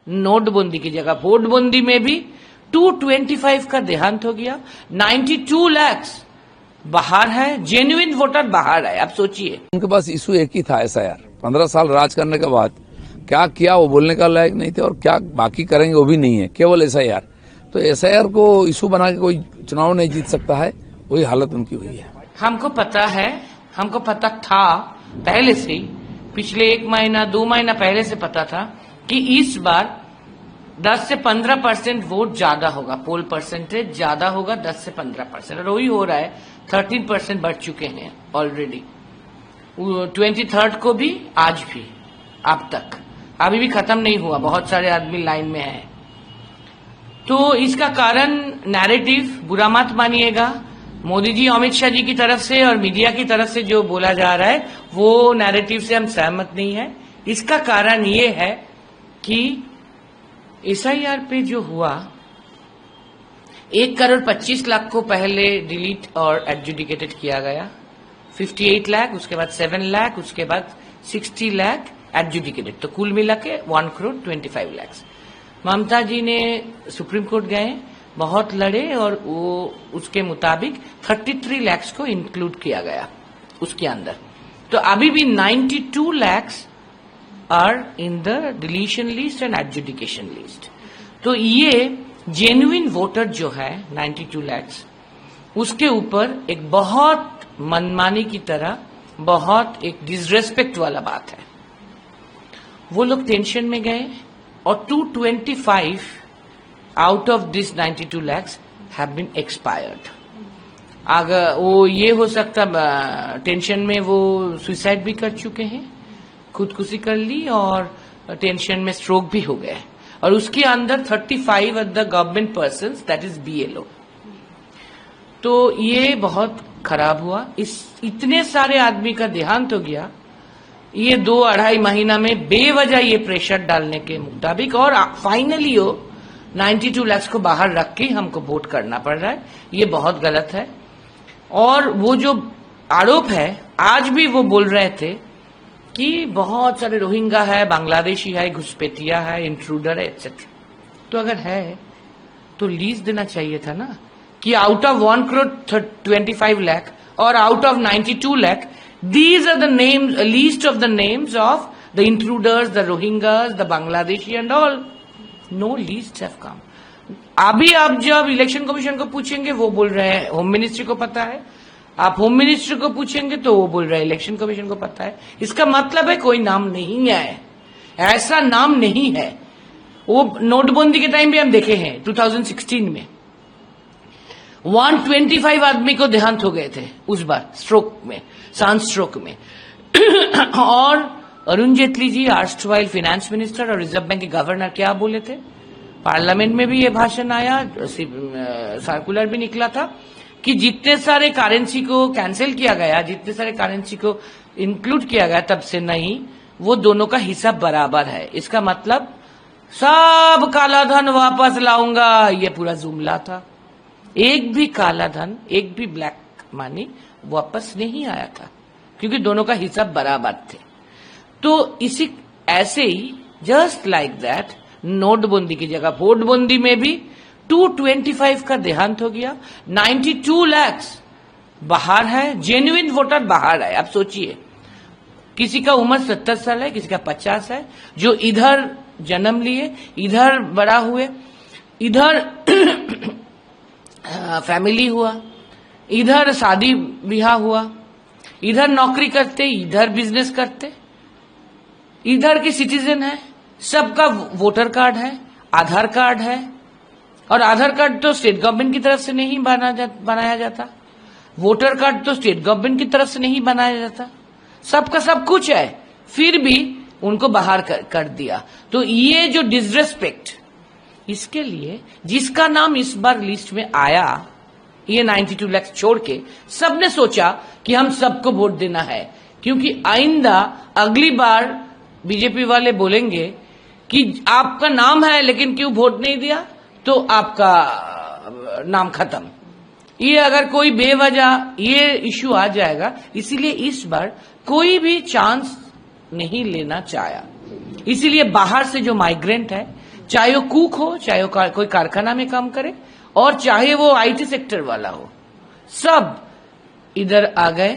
नोटबंदी की जगह वोटबंदी में भी 225 का देहांत हो गया। 92 लाख बाहर है, जेन्युइन वोटर बाहर है। आप सोचिए, उनके पास इशू एक ही था, एसआईआर। 15 साल राज करने के बाद क्या किया वो बोलने का लायक नहीं थे, और क्या बाकी करेंगे वो भी नहीं है, केवल एसआईआर। तो एसआईआर को इशू बना के कोई चुनाव नहीं जीत सकता है, वही हालत उनकी हुई है। हमको पता है, हमको पता था पहले से ही, पिछले 1 महीना 2 महीना पहले से पता था कि इस बार 10 से 15% वोट ज्यादा होगा, पोल परसेंटेज ज्यादा होगा 10 से 15%, और वही हो रहा है। 13% बढ़ चुके हैं ऑलरेडी। 23 को भी, आज भी, अब तक अभी भी खत्म नहीं हुआ, बहुत सारे आदमी लाइन में हैं। तो इसका कारण नैरेटिव, बुरा मत मानिएगा, मोदी जी अमित शाह जी की तरफ से और मीडिया की तरफ से जो बोला जा रहा है वो नैरेटिव से हम सहमत नहीं है। इसका कारण ये है कि एसआईआर पे जो हुआ, 1,25,00,000 को पहले डिलीट और एडजुडिकेटेड किया गया, 58 लाख, उसके बाद 7 लाख, उसके बाद 60 लाख एडजुडिकेटेड, तो कुल मिला के 1,25,00,000। ममता जी ने सुप्रीम कोर्ट गए, बहुत लड़े, और वो उसके मुताबिक 33 लाख को इंक्लूड किया गया उसके अंदर। तो अभी भी 92 lakh are in the deletion list and adjudication list. तो ये जेन्युइन वोटर जो है 92 लाख, उसके ऊपर एक बहुत मनमानी की तरह, बहुत एक डिसरेस्पेक्ट वाला बात है। वो लोग टेंशन में गए, और 225 out of this 92 lakhs have been expired. अगर वो ये हो सकता, टेंशन में वो सुसाइड भी कर चुके हैं, खुदकुशी कर ली, और टेंशन में स्ट्रोक भी हो गए, और उसके अंदर 35 of the government persons, that is BLO। तो ये बहुत खराब हुआ। इतने सारे आदमी का देहांत हो गया ये 2-2.5 महीना में, बेवजह ये प्रेशर डालने के मुताबिक, और फाइनली वो 92 लाख को बाहर रख के हमको वोट करना पड़ रहा है। ये बहुत गलत है। और वो जो आरोप है, आज भी वो बोल रहे थे कि बहुत सारे रोहिंग्या है, बांग्लादेशी है, घुसपैठिया है, इंट्रूडर है, एक्सेट्रा। तो अगर है तो लीज देना चाहिए था ना, कि आउट ऑफ 1,25 लाख और out of 92 lakh, these are the names, a list of the names of the intruders, the Rohingyas, the Bangladeshi and all. No lists have come. अभी आप जब इलेक्शन कमीशन को पूछेंगे वो बोल रहे हैं होम मिनिस्ट्री को पता है, आप होम मिनिस्ट्री को पूछेंगे तो वो बोल रहे हैं इलेक्शन कमीशन को पता है। इसका मतलब है कोई नाम नहीं है, ऐसा नाम नहीं है। वो नोटबंदी के टाइम भी हम देखे हैं, 2016 में 125 आदमी को देहांत हो गए थे उस बार, स्ट्रोक में, सांस स्ट्रोक में। और अरुण जेटली जी, आर्स्टवाइल फाइनेंस मिनिस्टर और रिजर्व बैंक के गवर्नर, क्या बोले थे, पार्लियामेंट में भी ये भाषण आया, सर्कुलर भी निकला था कि जितने सारे करेंसी को कैंसिल किया गया, जितने सारे करेंसी को इंक्लूड किया गया, तब से नहीं, वो दोनों का हिस्सा बराबर है। इसका मतलब सब काला धन वापस लाऊंगा, ये पूरा जुमला था। एक भी काला धन, एक भी ब्लैक मनी वापस नहीं आया था, क्योंकि दोनों का हिस्सा बराबर थे। तो इसी ऐसे ही, जस्ट लाइक दैट, नोटबंदी की जगह वोटबंदी में भी 225 का देहांत हो गया। 92 लाख बाहर है, जेन्युइन वोटर बाहर है। आप सोचिए, किसी का उम्र 70 साल है, किसी का 50 है, जो इधर जन्म लिए, इधर बड़ा हुए, इधर फैमिली हुआ, इधर शादी ब्याह हुआ, इधर नौकरी करते, इधर बिजनेस करते, इधर के सिटीजन है, सबका वोटर कार्ड है, आधार कार्ड है। और आधार कार्ड तो स्टेट गवर्नमेंट की तरफ से नहीं बनाया जाता, वोटर कार्ड तो स्टेट गवर्नमेंट की तरफ से नहीं बनाया जाता, सबका सब कुछ है, फिर भी उनको बाहर कर दिया। तो ये जो डिसरेस्पेक्ट, इसके लिए जिसका नाम इस बार लिस्ट में आया, ये 92 लाख छोड़ के, सबने सोचा कि हम सबको वोट देना है, क्योंकि आइंदा अगली बार बीजेपी वाले बोलेंगे कि आपका नाम है लेकिन क्यों वोट नहीं दिया, तो आपका नाम खत्म। ये अगर कोई बेवजह ये इश्यू आ जाएगा, इसीलिए इस बार कोई भी चांस नहीं लेना चाहा। इसीलिए बाहर से जो माइग्रेंट है, चाहे वो कुक हो, चाहे वो कोई कारखाना में काम करे, और चाहे वो आईटी सेक्टर वाला हो, सब इधर आ गए।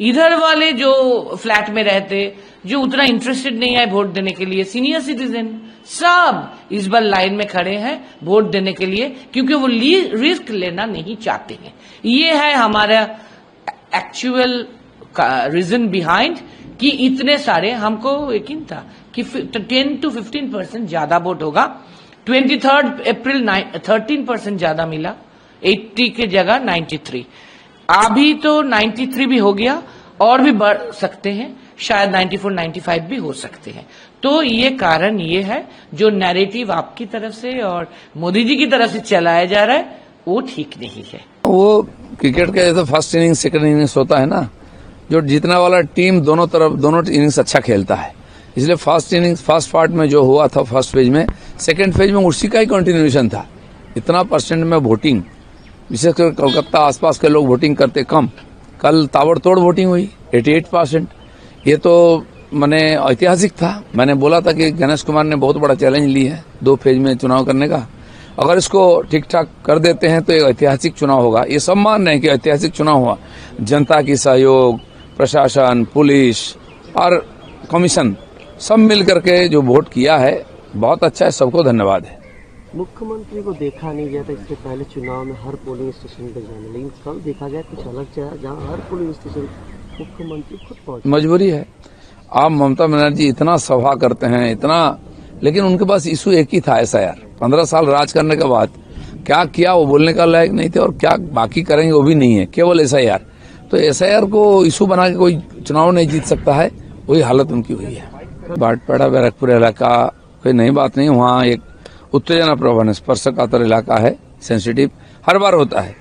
इधर वाले जो फ्लैट में रहते, जो उतना इंटरेस्टेड नहीं है वोट देने के लिए, सीनियर सिटीजन, सब इस बार लाइन में खड़े हैं वोट देने के लिए, क्योंकि वो रिस्क लेना नहीं चाहते हैं। ये है हमारा एक्चुअल रीजन बिहाइंड कि इतने सारे, हमको यकीन था कि 10 to 15% ज्यादा वोट होगा। 23 अप्रैल 13% ज्यादा मिला, 80 के जगह 93। अभी तो 93 भी हो गया, और भी बढ़ सकते हैं, शायद 94, 95 भी हो सकते हैं। तो ये कारण ये है, जो नैरेटिव आपकी तरफ से और मोदी जी की तरफ से चलाया जा रहा है, वो ठीक नहीं है। वो क्रिकेट का जैसे फर्स्ट इनिंग्स सेकंड इनिंग्स होता है ना, जो जीतने वाला टीम दोनों इनिंग्स अच्छा खेलता है, इसलिए फर्स्ट पार्ट में जो हुआ था फर्स्ट फेज में, सेकंड फेज में उसी का ही कंटिन्यूएशन था। इतना परसेंट में वोटिंग, विशेषकर कोलकाता आसपास के लोग वोटिंग करते कम, कल ताबड़तोड़ वोटिंग हुई 88%। ये तो मैंने ऐतिहासिक था। मैंने बोला था कि गणेश कुमार ने बहुत बड़ा चैलेंज ली है 2 फेज में चुनाव करने का। अगर इसको ठीक ठाक कर देते हैं तो एक ऐतिहासिक चुनाव होगा। ये सब मान रहे हैं कि ऐतिहासिक चुनाव हुआ। जनता की सहयोग, प्रशासन, पुलिस और कमीशन सब मिल करके जो वोट किया है, बहुत अच्छा है, सबको धन्यवाद है। मुख्यमंत्री को देखा नहीं गया था इससे पहले चुनाव में हर पोलिंग स्टेशन पे जाने, लेकिन कल देखा गया कुछ अलग चेहरा, जहाँ हर पोलिंग स्टेशन मुख्यमंत्री खुद पहुंचे। मजबूरी है। आप ममता बनर्जी इतना सभा करते हैं, इतना, लेकिन उनके पास इशू एक ही था, SIR। 15 साल राज करने के बाद क्या किया वो बोलने का लायक नहीं थे, और क्या बाकी करेंगे वो भी नहीं है, केवल SIR। तो SIR को इशू बना के कोई चुनाव नहीं जीत सकता है, वही हालत उनकी हुई है। बाटपाड़ा बैरकपुर इलाका कोई नई बात नहीं, वहाँ एक उत्तेजना प्रवण स्पर्शकातर इलाका है, सेंसिटिव, हर बार होता है।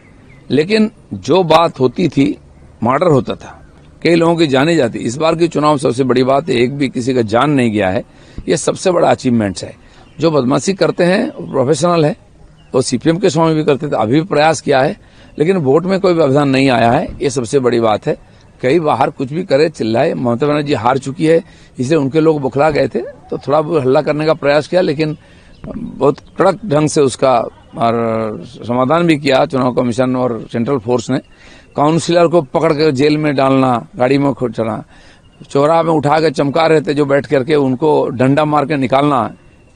लेकिन जो बात होती थी, मर्डर होता था, कई लोगों की जाने जाती। इस बार की चुनाव सबसे बड़ी बात है, एक भी किसी का जान नहीं गया है, ये सबसे बड़ा अचीवमेंट है। जो बदमाशी करते हैं प्रोफेशनल है, तो CPM के समय भी करते थे, अभी भी प्रयास किया है, लेकिन वोट में कोई व्यवधान नहीं आया है, ये सबसे बड़ी बात है। कई बाहर कुछ भी करे, चिल्लाए, ममता बनर्जी हार चुकी है, इसलिए उनके लोग बुखला गए थे, तो थोड़ा बहुत हल्ला करने का प्रयास किया, लेकिन बहुत कड़क ढंग से उसका और समाधान भी किया चुनाव कमीशन और सेंट्रल फोर्स ने। काउंसिलर को पकड़ कर जेल में डालना, गाड़ी में चढ़ना, चौराहा में उठा के चमका रहे थे जो बैठ करके, उनको डंडा मार के निकालना,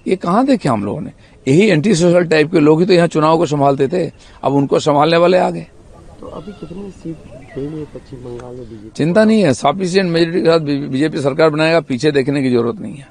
ये कहाँ देखे हम लोगों ने। यही एंटी सोशल टाइप के लोग ही तो यहाँ चुनाव को संभालते थे, अब उनको संभालने वाले आ गए। तो अभी कितनी सीट देंगे पश्चिम बंगाल में बीजेपी? चिंता नहीं है, सफिशिएंट मेजोरिटी के साथ बीजेपी सरकार बनाएगा, पीछे देखने की जरूरत नहीं है।